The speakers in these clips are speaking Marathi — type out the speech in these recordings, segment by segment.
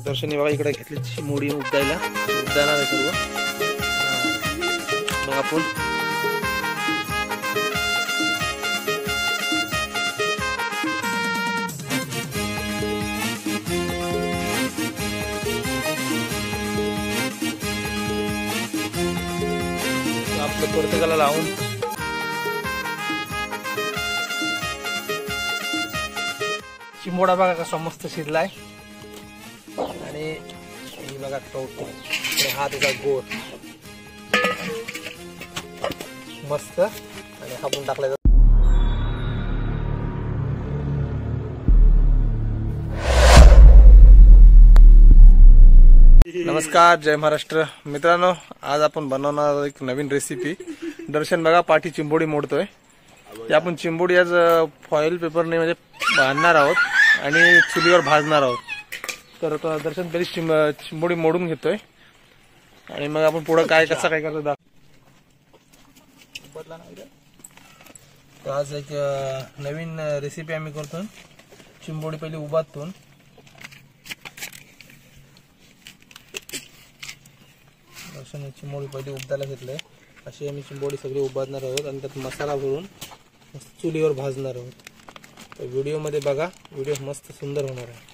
दर्शनी बघा इकडे घेतली मोडी उद्यायला उद्याणार आहे सर्व। मग आपण आपलं प्रत्येकाला लावून चिंबोडा बघा कसा मस्त शिजलाय आणि ही बघा कवटी हा त्याचा गोड मस्त आणि आपण टाकला। नमस्कार, जय महाराष्ट्र मित्रांनो, आज आपण बनवणार एक नवीन रेसिपी। दर्शन बघा पाठी चिंबोडी मोडतोय। ही आपण चिंबोडी आज फॉइल पेपरने म्हणजे बांधणार आहोत आणि चुलीवर भाजणार आहोत। तर दर्शन तरी चिंबोडी मोडून घेतोय आणि मग आपण पुढे काय कसं काय करतो दाखव। आज एक नवीन रेसिपी आम्ही करतो। चिंबोडी पहिली उभारतून चिंबोडी पहिली उबदायला घेतलंय। अशी आम्ही चिंबोडी सगळी उभारणार आहोत आणि त्यात मसाला भरून चुलीवर भाजणार आहोत। तर व्हिडिओ मध्ये बघा, व्हिडिओ मस्त सुंदर होणार आहे।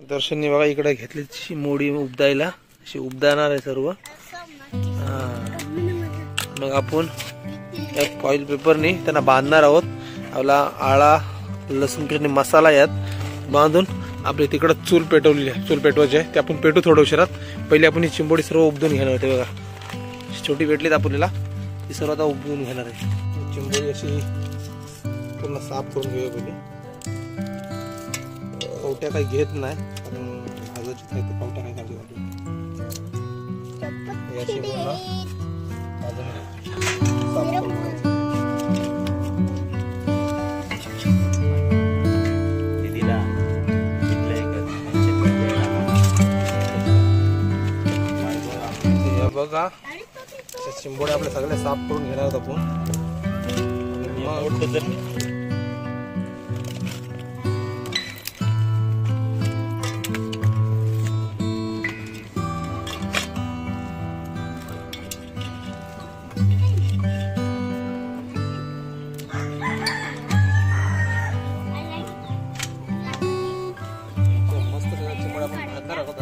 दर्शनने बघा इकडे घेतली चिंबोडी उबदायला, अशी उबदाणार आहे सर्व। मग आपण एक फॉइल पेपरने त्यांना बांधणार आहोत। आपला आळा लसूण पेरणी मसाला यात बांधून आपली तिकडे चूल पेटवली आहे, चूल पेटवायची आहे। ते आपण पेटू थोड्या उशिरात। पहिले आपण ही चिंबोडी सर्व उबदून घेणार होते बघा, छोटी भेटलीत आपल्याला, ती सर्व आता उबदून घेणार आहे। चिंबोडी अशी पूर्ण साफ करून घेऊया पहिले। कवट्या काही घेत नाही कारण भाजाची काही ते कवट्या काही काढली पाहिजे। अशी पूर्ण भाजून साफ करून घ्यायची। बघा चिंबोड्या आपल्या सगळ्या साफ करून घेणार आहोत आपण। मस्त चिंबोड्या आपण भाजणार आहोत।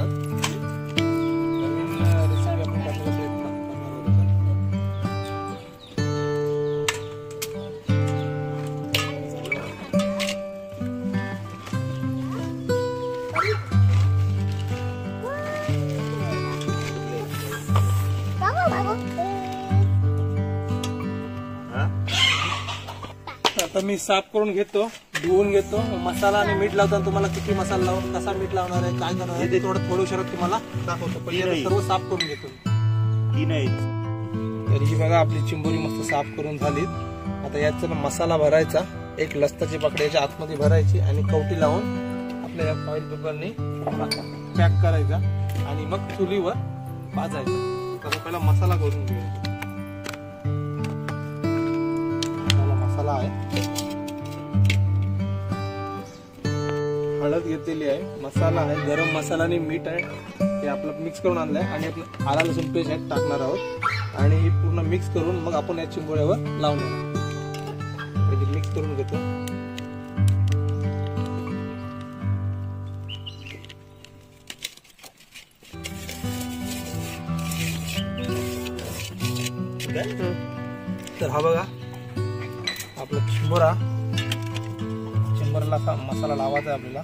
आता मी साफ करून घेतो, धुवून घेतो। मसाला आणि मीठ लावताना तुम्हाला किती मसाला लावून कसा मीठ लावणार आहे काय करणार आहे ते थोडं शरत तुम्हाला दाखवतो। पहिले सर्व साफ करून घेतो। तर ही बघा आपली चिंबोरी मस्त साफ करून झालीत। आता याचा मसाला भरायचा, एक लसणाची पकड्याच्या आतमध्ये भरायची आणि कवटी लावून आपल्या या फॉइल पेपरने पॅक करायचा आणि मग चुलीवर भाजायचा। तर पहिला मसाला करून घेऊया। मसाला आहे, हळद घेतलेली आहे, मसाला आहे, गरम मसाला आणि मीठ आहे, हे आपलं मिक्स करून आणलंय आणि आपलं आला लसूण पेस्ट आहे टाकणार आहोत आणि हे पूर्ण मिक्स करून मग आपण या चिंबोड्यावर लावणार। मिक्स करून घेतो। तर हा बघा आपला चिंबोराला मसाला लावायचा आहे आपल्याला।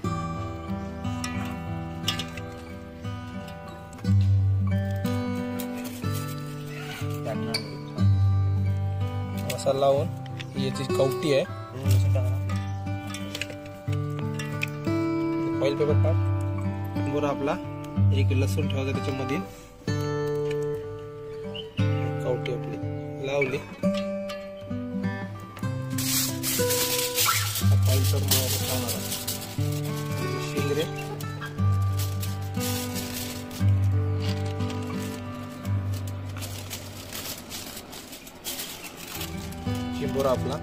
मसाला लावून याची कवटी आहे, फॉइल पेपर काढ। चिंबोरा आपला एक लसूण ठेवायचा त्याच्यामध्ये, कवटी आपली लावली। शिंगरे चिंबोरा आपला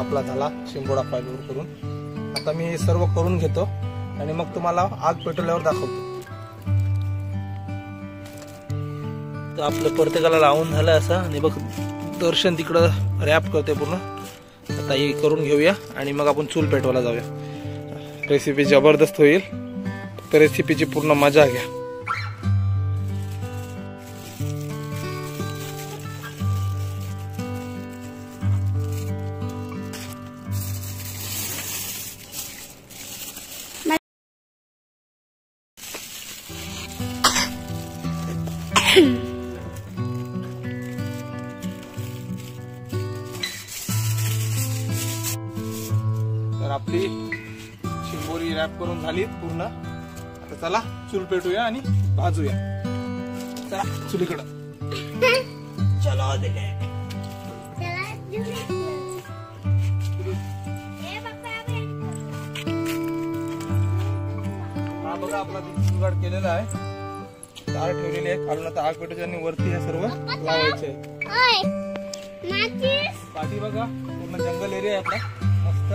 आपला झाला शिंबोडा फायबर करून. आता मी हे सर्व करून घेतो आणि मग तुम्हाला आग पेटवल्यावर दाखवतो. तर आपलं प्रत्येकाला लावून झालं असं. आणि बघ दर्शन तिकडं रॅप करते पूर्ण. आता हे करून घेऊया आणि मग आपण चूल पेटवायला जाऊया. रेसिपी जबरदस्त होईल, तर रेसिपीची पूर्ण मजा घ्या. तर आपली शिंबोरी रॅप करून झाली पूर्ण. आता चला चूल पेटूया आणि भाजूया. चला चुलीकडं. चलो दिले. हा बघा आपला जुगाड केलेला आहे. तार ठेवलेली आहे खालून. आता आग पेटायची आणि वरती हे सर्व लावायचे. पाठी बघा पूर्ण जंगल एरिया आहे आपला मस्त.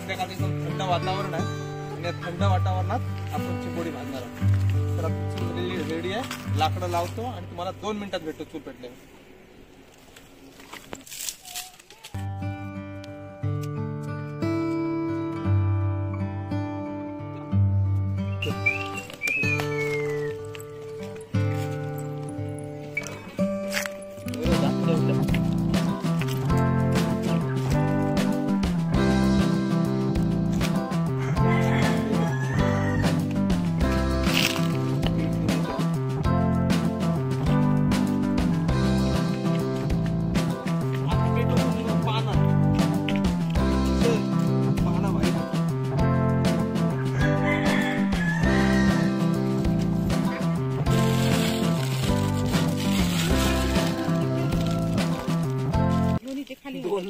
संध्याकाळी थंड वातावरण आहे आणि या थंड वातावरणात आपण चिंबोरी भाजणार आहोत. तर आपली चूल रेडी आहे. लाकडं लावतो आणि तुम्हाला 2 मिनिटात भेटतो चूल पेटल्यावर.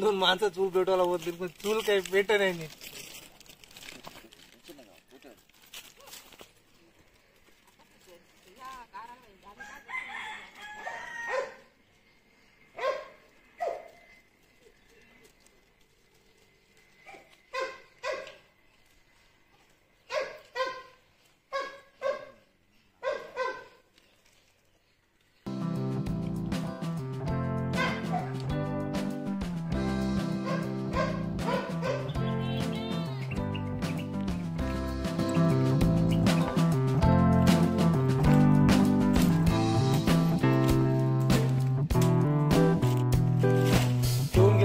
दोन माणसं चूल पेटवायला होत पण चूल काही पेट नाही.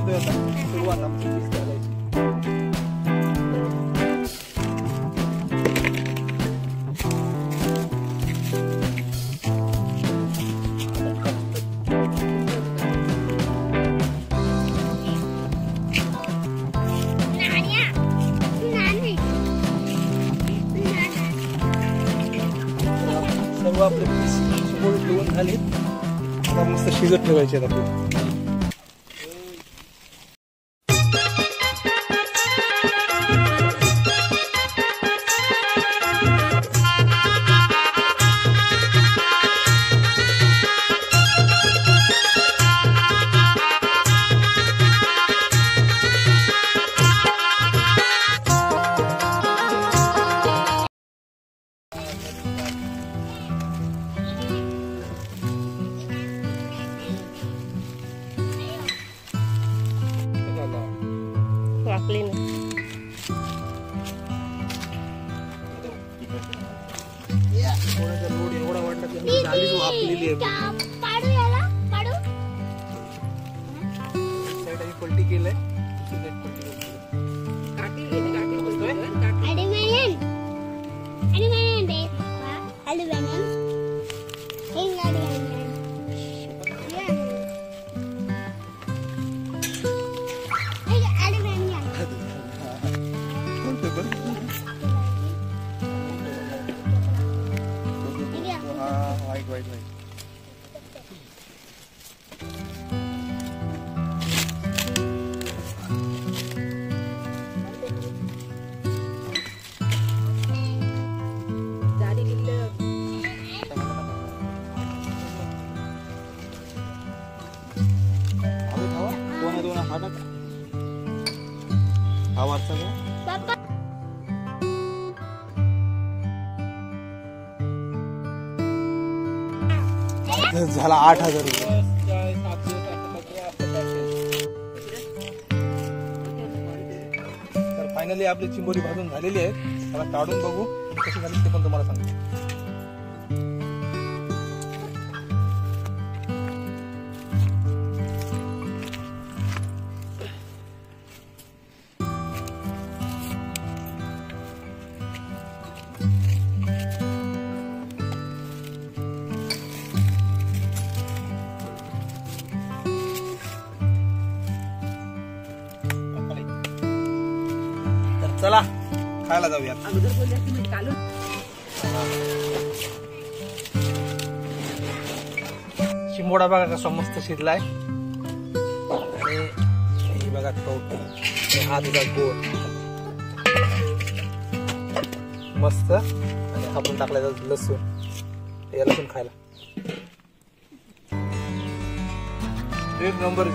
सुरुवात आपली सर्व आपले शिंबोरी ठेवून झाली. आता मस्त शिजत ठेवायचे आहेत आपले. लोड एवढा वाटला की झाली जो आपलेली आहे. पलटी केलंय. वाईट दोन हातात झाला 8,000 रुपये. तर फायनली आपली चिंबोरी भाजून झालेली आहे. त्याला काढून बघू कशी झाली ते पण तुम्हाला सांगतो. चला खायला जाऊया. शिंबोडा बघा कसा मस्त शिजलाय. आणि ही बघा कवटी, हा तुझा गोड मस्त. आणि आपण टाकलाय लसूण. हे लसूण खायला एक नंबर.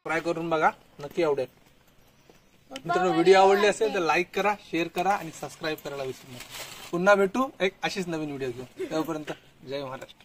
ट्राय करून बघा, नक्की आवडेल. मित्रांनो, व्हिडिओ आवडले असेल तर लाईक करा, शेअर करा आणि सबस्क्राईब करायला विसरू नका. पुन्हा भेटू एक अशीच नवीन व्हिडिओ घेऊन. तोपर्यंत जय महाराष्ट्र.